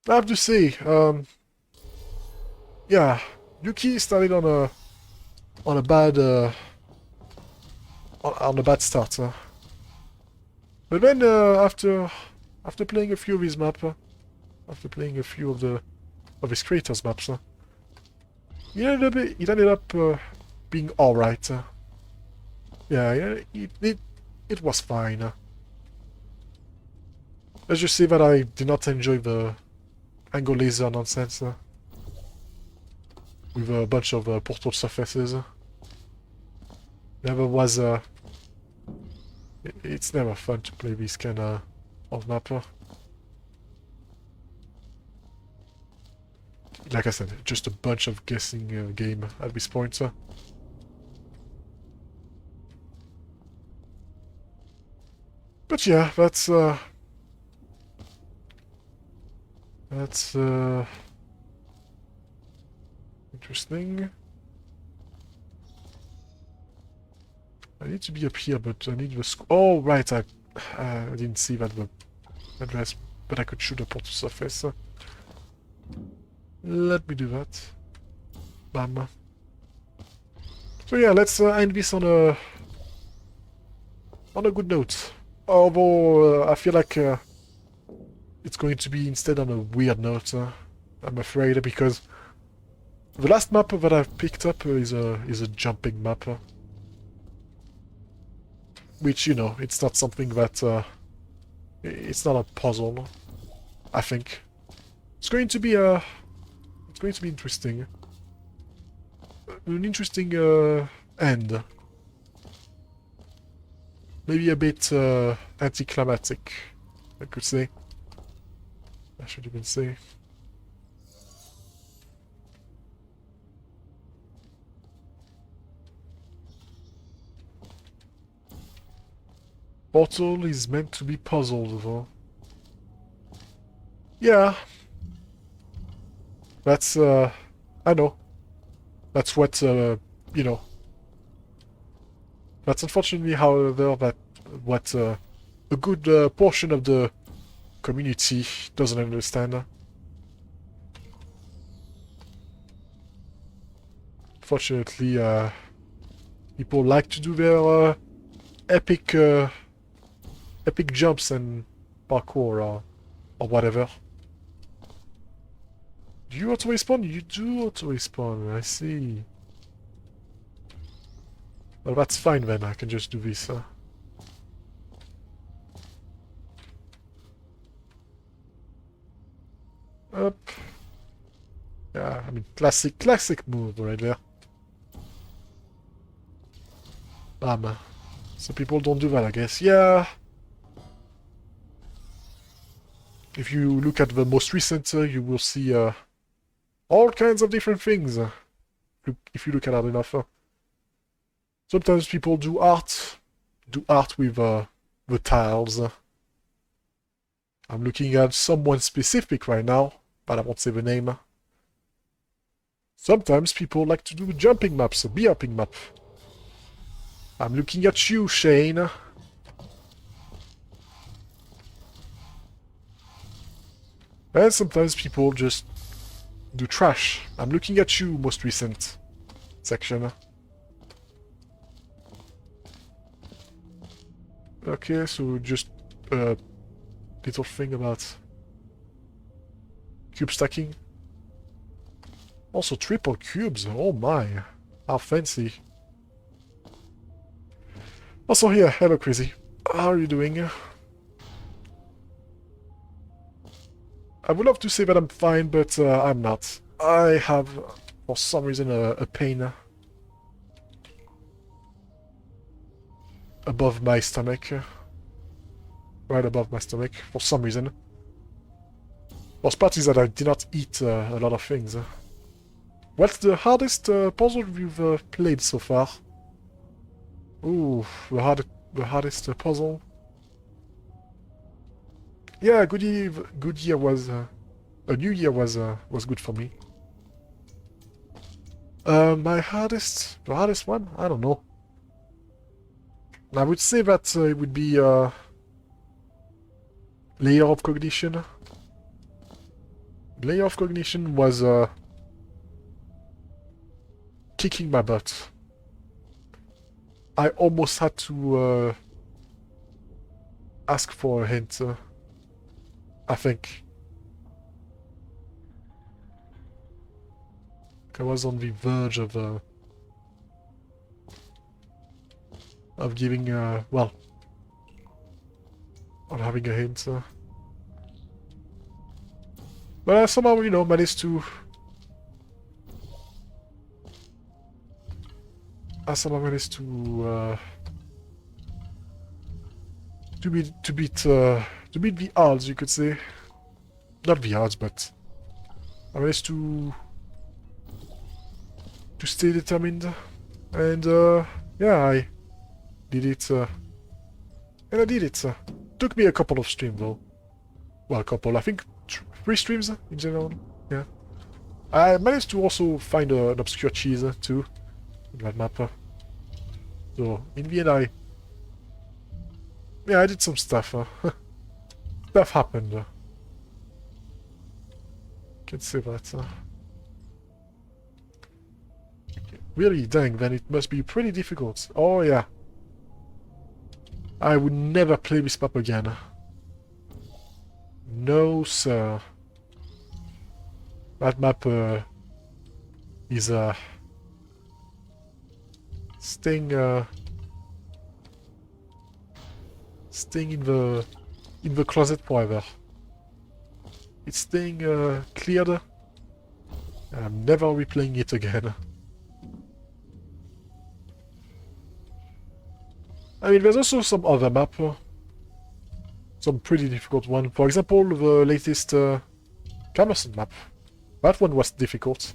I have to say, yeah, Yuki started on a bad on a bad start. But then after playing a few of his maps, after playing a few of his creators maps, it ended up being all right. Yeah, it was fine. Let's just say that I did not enjoy the angle laser nonsense with a bunch of portal surfaces. Never was it's never fun to play this kind of map. Like I said, just a bunch of guessing game at this point. But yeah, that's interesting. I need to be up here, but I need the oh, right, I didn't see that the address, but I could shoot a portal surface. Let me do that. Bam. So yeah, let's end this on a good note. Although I feel like it's going to be instead on a weird note. I'm afraid, because the last map that I've picked up is a jumping map. Which, you know, it's not something that... it's not a puzzle, I think. It's going to be it's going to be interesting. An interesting end. Maybe a bit anticlimactic, I could say. I should even say. Portal is meant to be puzzled, though. Yeah. That's, I know. That's what, you know. That's unfortunately, however, what a good portion of the community doesn't understand. Fortunately, people like to do their epic epic jumps and parkour or whatever. Do you auto-respawn? You do auto-respawn, I see. Well, that's fine then, I can just do this. Up. Yeah, I mean, classic move right there. Bam. So people don't do that, I guess. Yeah. If you look at the most recent, you will see all kinds of different things. If you look at it enough. Sometimes people do art with the tiles. I'm looking at someone specific right now, but I won't say the name. Sometimes people like to do jumping maps, a bee-hopping map. I'm looking at you, Shane. And sometimes people just do trash. I'm looking at you, most recent section. Okay, so just a little thing about cube stacking. Also triple cubes, oh my, how fancy. Also here, hello Crazy, how are you doing? I would love to say that I'm fine, but I'm not. I have, for some reason, a pain above my stomach. Right above my stomach, for some reason. Worst part is that I did not eat a lot of things. What's the hardest puzzle you've played so far? Ooh, the hardest puzzle? Yeah, good year was... a new year was good for me. The hardest one? I don't know. I would say that it would be Layer of Cognition. Layer of Cognition was kicking my butt. I almost had to ask for a hint, I think. I was on the verge of giving, well, on having a hint. But I somehow, you know, managed to... I somehow managed to beat the odds, you could say. Not the odds, but I managed to stay determined, and yeah, I did it, and I did it. Took me a couple of streams though. Well, a couple. I think 3 streams in general. Yeah. I managed to also find an obscure cheese too in that map. So in the end, I did some stuff. Stuff happened. Can say that. Really, dang, then it must be pretty difficult. Oh yeah. I would never play this map again. No, sir. That map is staying in the closet forever. It's staying cleared. I'm never replaying it again. I mean, there's also some other map. Some pretty difficult one. For example, the latest Camerson map. That one was difficult.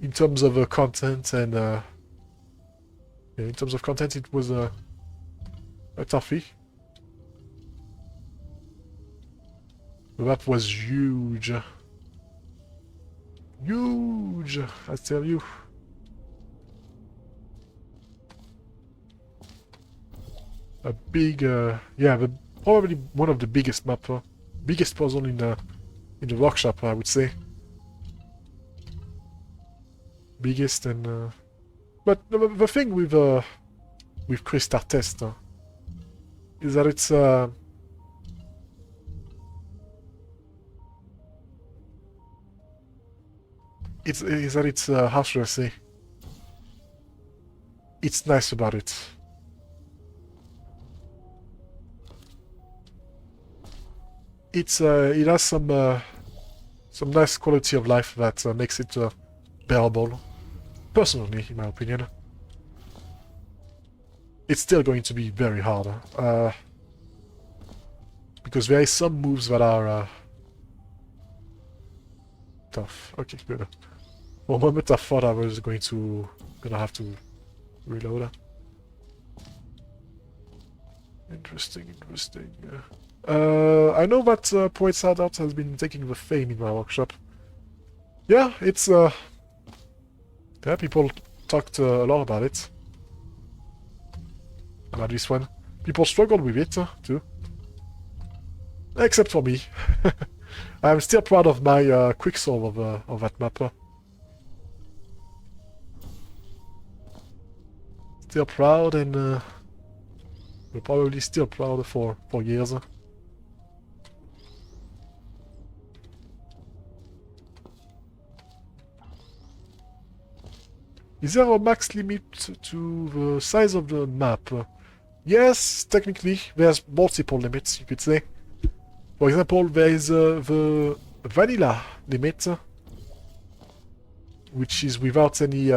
In terms of content and... yeah, in terms of content, it was a toughie. The map was huge. Huge, I tell you. A big, yeah, probably one of the biggest map, biggest puzzle in the workshop, I would say. Biggest and, but the thing with Crystal Test is that it's how should I say? It's nice about it. It has some nice quality of life that makes it bearable. Personally, in my opinion. It's still going to be very hard. Because there is some moves that are tough. Okay, good. For a moment I thought I was gonna have to reload. Interesting. I know that Poet's Hideout has been taking the fame in my workshop. Yeah, it's yeah, people talked a lot about it. About this one. People struggled with it too. Except for me. I'm still proud of my quick solve of that map. Still proud and will probably still proud for years. Is there a max limit to the size of the map? Yes, technically, there's multiple limits, you could say. For example, there is the vanilla limit, which is without any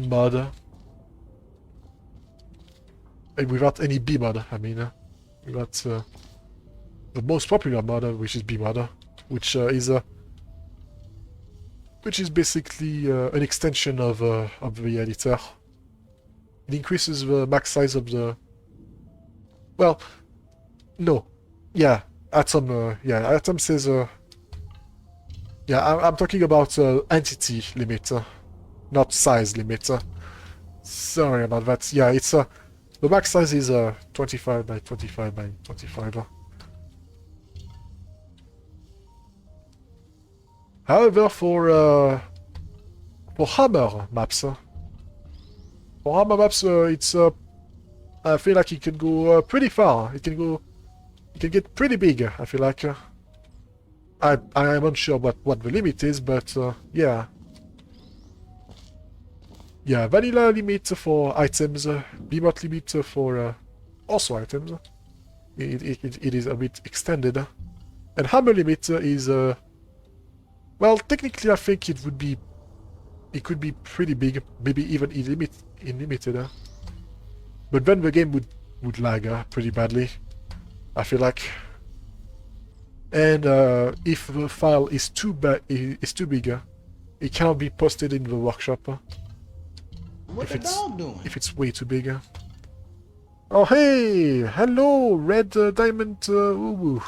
mod. And without any B mod, I mean. Without the most popular mod, which is B mod, which is basically an extension of the editor. It increases the max size of the... Well, no. Yeah, Atom, yeah, Atom says... yeah, I'm talking about entity limit, not size limit. Sorry about that. Yeah, it's... the max size is 25 by 25 by 25. However, for hammer maps, it's I feel like it can go pretty far. It can get pretty big. I feel like I am unsure what the limit is, but yeah. Yeah, vanilla limit for items, Beamot limit for also items. It is a bit extended. And hammer limit is, well, technically I think it could be pretty big, maybe even unlimited. But then the game would lag pretty badly, I feel like. And if the file is too big, it cannot be posted in the workshop. What the dog doing? If it's way too big. Oh hey! Hello, Red Diamond Woo.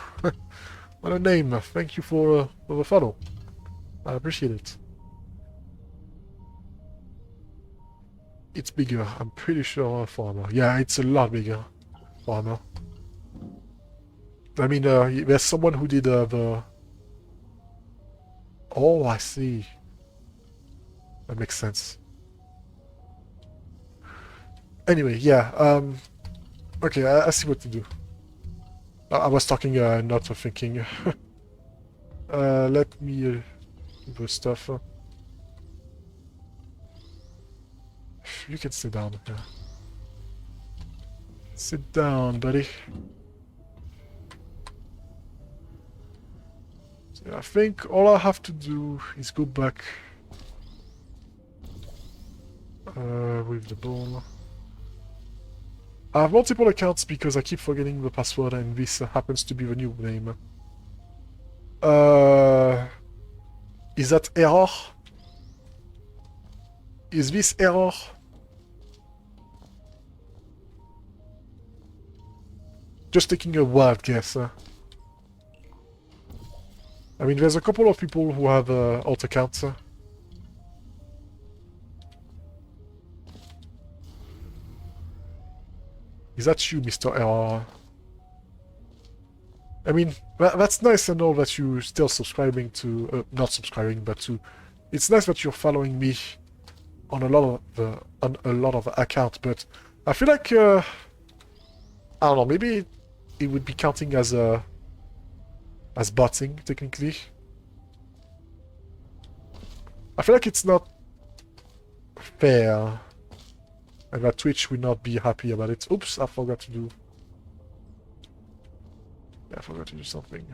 What a name. Thank you for the follow. I appreciate it. It's bigger, I'm pretty sure, for armor. Yeah, it's a lot bigger for armor. I mean, there's someone who did the... Oh, I see. That makes sense. Anyway, yeah, okay, I see what to do. I was talking, not thinking. Let me do the stuff. You can sit down. Yeah. Sit down, buddy. So I think all I have to do is go back with the ball. I have multiple accounts because I keep forgetting the password, and this happens to be the new name. Is that error? Is this error? Just taking a wild guess. I mean, there's a couple of people who have alt accounts. Is that you, Mr. Error? I mean, that's nice and all that you're still subscribing to... not subscribing, but to... It's nice that you're following me on a lot of accounts, but I feel like... I don't know, maybe it would be counting as botting, technically. I feel like it's not fair. And that Twitch will not be happy about it. Oops, I forgot to do... Yeah, I forgot to do something.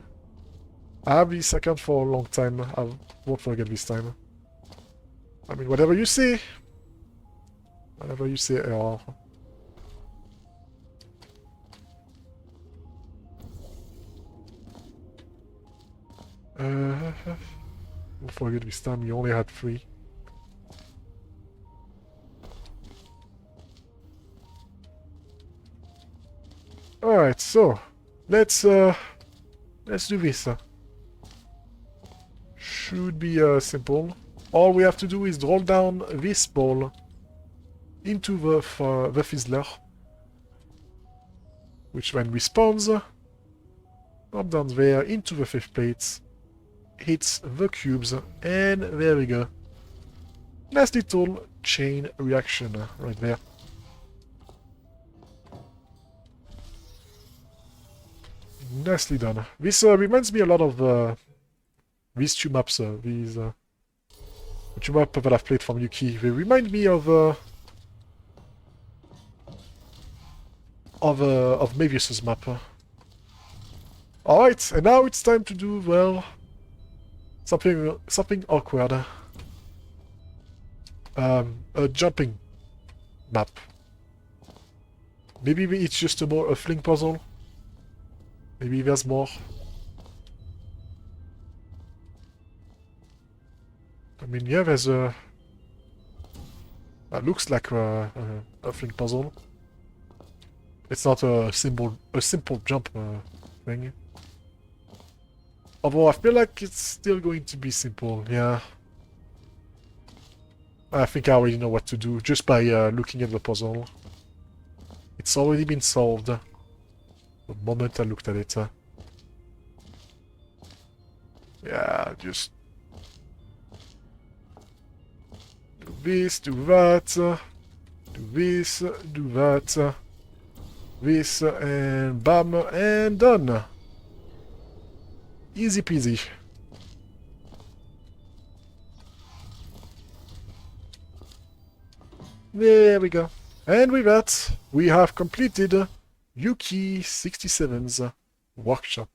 I have this account for a long time. I won't forget this time. I mean, whatever you say. Whatever you say, error. Don't forget this time you only had 3. Alright, so let's do this. Should be simple. All we have to do is draw down this ball into the Fizzler, which then respawns up down there into the 5th plate, hits the cubes, and there we go. Nice little chain reaction right there. Nicely done. This reminds me a lot of these two maps, the two maps that I've played from Yuki. They remind me of Mevius's map. Alright, and now it's time to do, well, something awkward. A jumping map. Maybe it's just a fling puzzle. Maybe there's more. I mean, yeah, there's a... That looks like a fling puzzle. It's not a simple jump thing. Although I feel like it's still going to be simple, yeah. I think I already know what to do, just by looking at the puzzle. It's already been solved. The moment I looked at it. Yeah, just this, do that, do this, do that, this, and bam, and done. Easy peasy. There we go. And with that, we have completed Yuki 67's workshop.